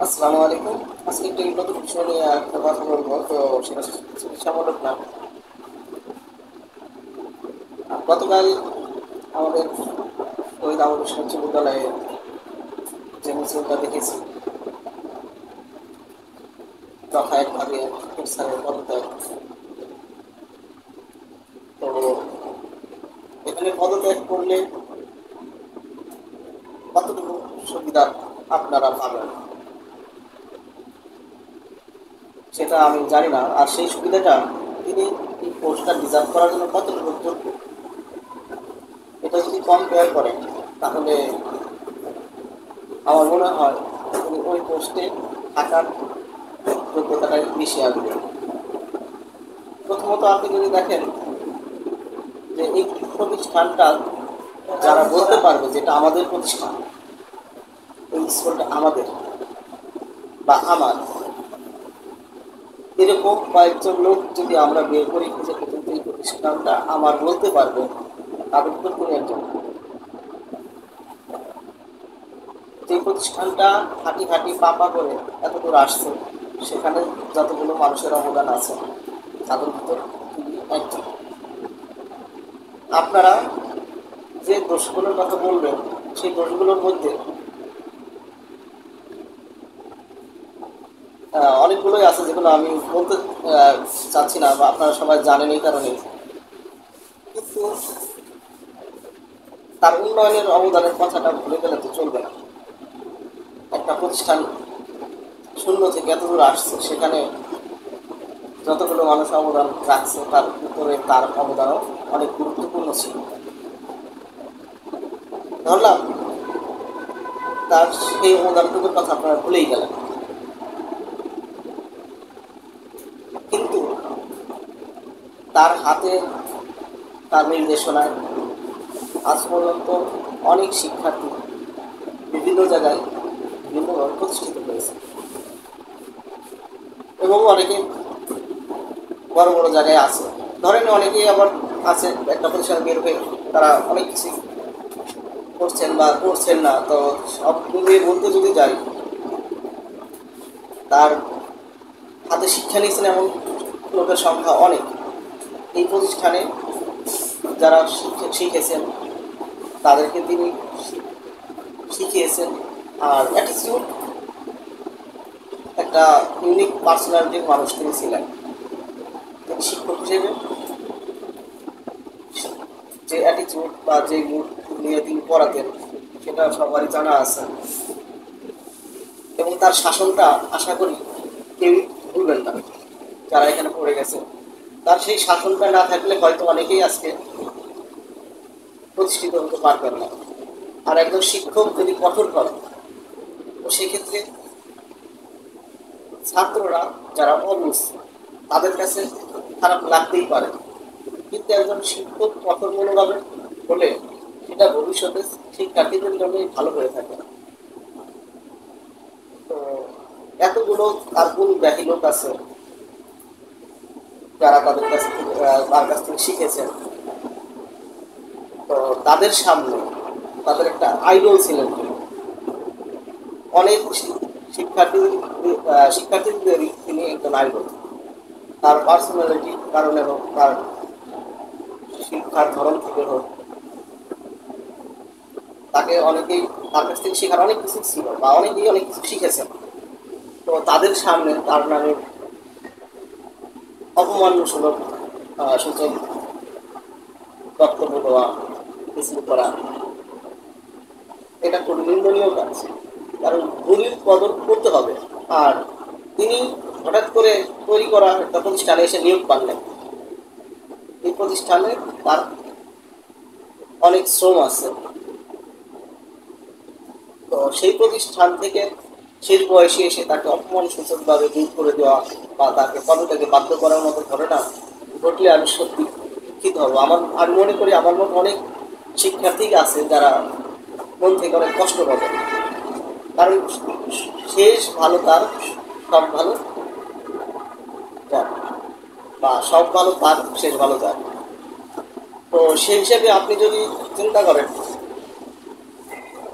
আসসালামু আলাইকুম। আজকে একটি নতুন বিষয় নিয়ে একটা কথা বলবো। তো সেটা চিকিৎসামূলক না। গতকাল আমাদের শহীদ আবু বকর উচ্চ বিদ্যালয়ে যে মিছিলটা দেখেছি, যথাযথভাবে স্যারের পদত্যাগ। তো এখানে পদত্যাগ করলে কতটুকু সুবিধা আপনারা পাবেন সেটা আমি জানি না। আর সেই সুবিধাটা তিনি এই পোস্টটা ডিজার্ভ করার জন্য কতটুকু যোগ্য, এটা যদি কম্পেয়ার করেন তাহলে আমার মনে হয় তিনি ওই পোস্টে থাকার যোগ্যতাটাই বেশি আসবে। প্রথমত আপনি যদি দেখেন যে এই প্রতিষ্ঠানটা যারা বলতে পারবে যেটা আমাদের প্রতিষ্ঠান, এই স্কুলটা আমাদের বা আমার, এরকম কয়েকজন লোক যদি আমরা বের করি যে পর্যন্ত এই প্রতিষ্ঠানটা আমার বলতে পারবে, তাদের ভিতর কোনো একজন। যে প্রতিষ্ঠানটা হাঁটি হাঁটি পাপা করে এত দূর আসছে, সেখানে যতগুলো মানুষের অবদান আছে তাদের ভিতর তিনি একজন। আপনারা যে দোষগুলোর কথা বলবেন সেই দোষগুলোর মধ্যে অনেকগুলোই আছে যেগুলো আমি বলতে চাচ্ছি না, বা আপনারা সবাই জানেন এই কারণে। কিন্তু তার উন্নয়নের অবদানের কথাটা ভুলে গেলে তো চলবে না। একটা প্রতিষ্ঠান শূন্য থেকে এত দূর আসছে, সেখানে যতগুলো মানুষ অবদান রাখছে তার ভিতরে তার অবদানও অনেক গুরুত্বপূর্ণ ছিল। ধরলাম তার সেই অবদানটুকুর কথা আপনারা ভুলেই গেলেন, কিন্তু তার হাতে, তার নির্দেশনায় আজ পর্যন্ত অনেক শিক্ষার্থী বিভিন্ন জায়গায় বিভিন্নভাবে প্রতিষ্ঠিত হয়েছে, এবং অনেকে বড় বড় জায়গায় আছে। ধরেন অনেকেই আবার আছে একটা প্রতিষ্ঠান বের হয়ে তারা অনেক কিছু করছেন বা করছেন না। তো সব মিলিয়ে বলতে যদি যাই, তার হাতে শিক্ষা নিয়েছেন এমন লোকের সংখ্যা অনেক। এই প্রতিষ্ঠানে যারা শিখেছেন তাদেরকে তিনি শিখিয়েছেন। আর অ্যাটিটিউড, একটা ইউনিক পার্সোনালিটির মানুষ তিনি ছিলেন। তিনি শিক্ষক হিসেবে যে অ্যাটিটিউড বা যে মুড নিয়ে তিনি পড়াতেন সেটা সবারই জানা আছে, এবং তার শাসনটা আশা করি কেউই ভুলবেন না যারা এখানে পড়ে গেছে। তার সেই শাসনটা না থাকলে হয়তো অনেকেই আজকে প্রতিষ্ঠিত হতে পারবেন না। আর একজন শিক্ষক যদি কঠোর হয়, তো সেক্ষেত্রে ছাত্ররা যারা অবুঝ তাদের কাছে খারাপ লাগতেই পারে, কিন্তু একজন শিক্ষক কঠোর মনোভাবের হলে সেটা ভবিষ্যতে শিক্ষার্থীদের জন্যই ভালো হয়ে থাকে। তো এতগুলো তার গুণ ব্যাহী লোক আছে যারা তার কাছ থেকে শিখেছেন। তো তাদের সামনে তাদের একটা আইডল ছিলেন তিনি। অনেক শিক্ষার্থী শিক্ষার্থীদেরই তিনি একজন আইডল। তার পার্সোনালিটির কারণে হোক, তার শিক্ষার ধরন থেকে হোক, তাকে অনেকেই তার কাছ থেকে শেখার অনেক কিছু ছিল, বা অনেকেই অনেক কিছু শিখেছেন। তো তাদের সামনে তার নামে অপমানসূচক সূচক বক্তব্য দেওয়া, মিছিল করা, এটা খুব নিন্দনীয় কাজ। কারণ ভুলের কদর করতে হবে। আর তিনি হঠাৎ করে তৈরি করা একটা প্রতিষ্ঠানে এসে নিয়োগ পানলেন। এই প্রতিষ্ঠানে তার অনেক শ্রম আছে। তো সেই প্রতিষ্ঠান থেকে শেষ বয়সে এসে তাকে অপমান সূচকভাবে দূর করে দেওয়া বা তাকে পদত্যাগে বাধ্য করার মতো ঘটনা ঘটলে আমি সত্যি দুঃখিত হব। আমি মনে করি আমার মতো অনেক শিক্ষার্থী আছে যারা মন থেকে অনেক কষ্ট পাবে। কারণ শেষ ভালো তার, সব ভালো যার, বা সব ভালো তার, শেষ ভালো যার। তো সেই হিসেবে আপনি যদি চিন্তা করেন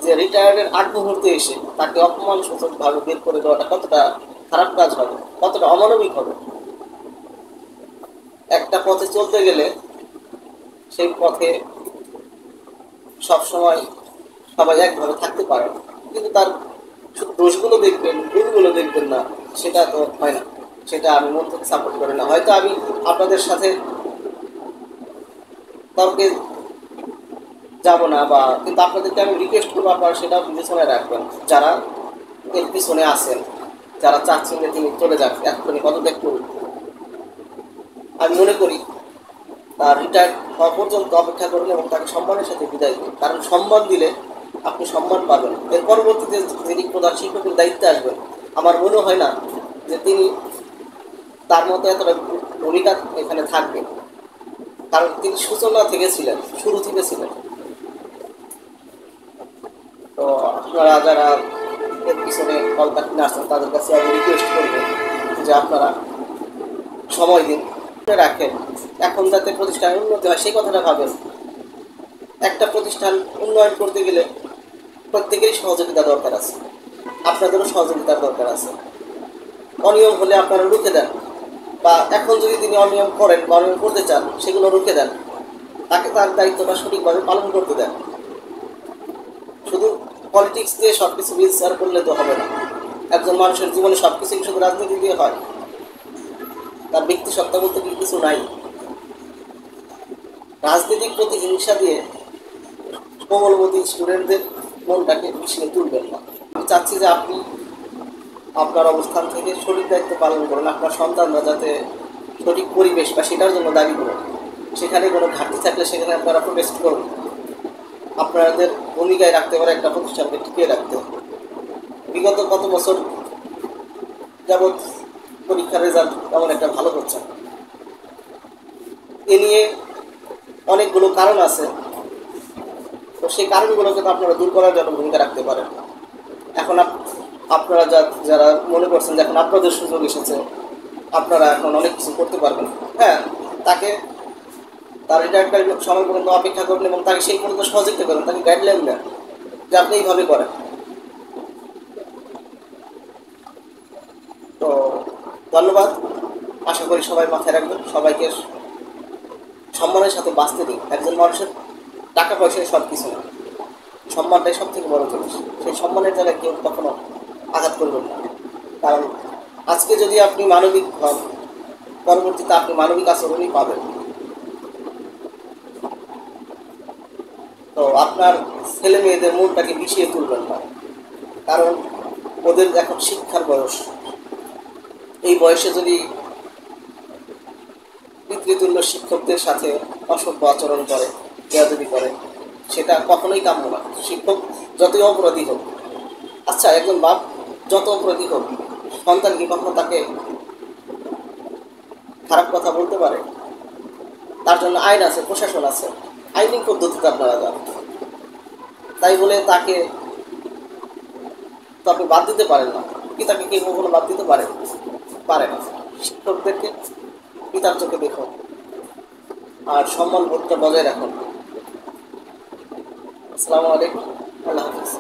যে যে রিটায়ার্ডের আগ মুহূর্তে এসে তাকে অপমানসূচকভাবে বের করে দেওয়াটা কতটা খারাপ কাজ হবে, কতটা অমানবিক হবে। একটা পথে চলতে গেলে সেই পথে সবসময় সবাই একভাবে থাকতে পারে না, কিন্তু তার শুধু দোষগুলো দেখবেন, ভুলগুলো দেখবেন না, সেটা তো হয় না। সেটা আমি মন থেকে সাপোর্ট করি না। হয়তো আমি আপনাদের সাথে তর্কে যাব না, বা কিন্তু আপনাদেরকে আমি রিকোয়েস্ট করবো আপনারা সেটা বিবেচনায় রাখবেন, যারা এর পিছনে আছেন, যারা চাচ্ছেন যে তিনি চলে যান, এক্ষুনি পদত্যাগ করুন। আমি মনে করি তার রিটায়ার হওয়া পর্যন্ত অপেক্ষা করুন এবং তাকে সম্মানের সাথে বিদায় দিন, কারণ সম্মান দিলে আপনি সম্মান পাবেন। এর পরবর্তীতে যিনি প্রধান শিক্ষকের দায়িত্বে আসবেন, আমার মনে হয় না যে তিনি তার মতো এতটা ভূমিকা এখানে থাকবে, কারণ তিনি সূচনা থেকে ছিলেন, শুরু থেকে ছিলেন। তো আপনারা যারা এর পিছনে কলকাতা কিনে আসছেন তাদের কাছে আমি রিকোয়েস্ট করবো যে আপনারা সময় দিন, রাখেন। এখন যাতে প্রতিষ্ঠান উন্নতি হয় সেই কথাটা ভাবেন। একটা প্রতিষ্ঠান উন্নয়ন করতে গেলে প্রত্যেকেরই সহযোগিতা দরকার আছে, আপনাদেরও সহযোগিতার দরকার আছে। অনিয়ম হলে আপনারা রুখে দেন, বা এখন যদি তিনি অনিয়ম করেন বা অনিয়ম করতে চান সেগুলো রুখে দেন, তাকে তার দায়িত্বটা সঠিকভাবে পালন করতে দেন। শুধু পলিটিক্স দিয়ে সব কিছু বিচার করলে তো হবে না। একজন মানুষের জীবনে সব কিছুই শুধু রাজনীতি দিয়ে হয়? তার ব্যক্তি সত্তা বলতে কিছু নাই। রাজনৈতিক প্রতিহিংসা দিয়ে কোমলমতি স্টুডেন্টদের মনটাকে মিশিয়ে তুলবেন না। আমি চাচ্ছি যে আপনি আপনার অবস্থান থেকে সঠিক দায়িত্ব পালন করুন, আপনার সন্তানরা যাতে সঠিক পরিবেশ বা সেটার জন্য দাবি করুন। সেখানে কোনো ঘাটতি থাকলে সেখানে আপনারা প্রোটেস্ট করুন। আপনাদের ভূমিকায় রাখতে পারে একটা প্রতিষ্ঠানকে টিকিয়ে রাখতে। বিগত কত বছর যাবৎ পরীক্ষার রেজাল্ট তেমন একটা ভালো হচ্ছে না, এ নিয়ে অনেকগুলো কারণ আছে। তো সেই কারণগুলোকে তো আপনারা দূর করার জন্য ভূমিকা রাখতে পারেন। এখন আপনারা যারা মনে করছেন যে এখন আপনাদের সুযোগ এসেছে, আপনারা এখন অনেক কিছু করতে পারবেন, হ্যাঁ, তাকে তার রিটায়ারমেন্ট সময় পর্যন্ত অপেক্ষা করুন এবং তাকে সেই পর্যন্ত সহযোগিতা করেন, তাকে গাইডলাইন দেন যে আপনি এইভাবে করেন। তো ধন্যবাদ। আশা করি সবাই মাথায় রাখবেন, সবাইকে সম্মানের সাথে বাঁচতে দিন। একজন মানুষের টাকা পয়সায় সব কিছু না, সম্মানটাই সব থেকে বড় জিনিস। সেই সম্মানের জায়গায় কেউ কখনো আঘাত করবেন না, কারণ আজকে যদি আপনি মানবিক হন, পরবর্তীতে আপনি মানবিক আচরণই পাবেন। তো আপনার ছেলে মেয়েদের মনটাকে মিশিয়ে তুলবেন না, কারণ ওদের এখন শিক্ষার বয়স। এই বয়সে যদি পিতৃতুল্য শিক্ষকদের সাথে অসভ্য আচরণ করে, বেয়াদবি করে, সেটা কখনোই কাম্য না। শিক্ষক যতই অপরাধী হোক, আচ্ছা একজন বাপ যত অপরাধী হোক, সন্তান কি কখনো তাকে খারাপ কথা বলতে পারে? তার জন্য আইন আছে, প্রশাসন আছে, আইনি পদ্ধতিতে আপনারা যান। তাই বলে তাকে তো আপনি বাদ দিতে পারেন না। পিতাকে কেউ কখনো বাদ দিতে পারে না। শিক্ষকদেরকে পিতার চোখে দেখুন আর সম্মান বোধটা বজায় রাখুন। আসসালামু আলাইকুম, আল্লাহ হাফিজ।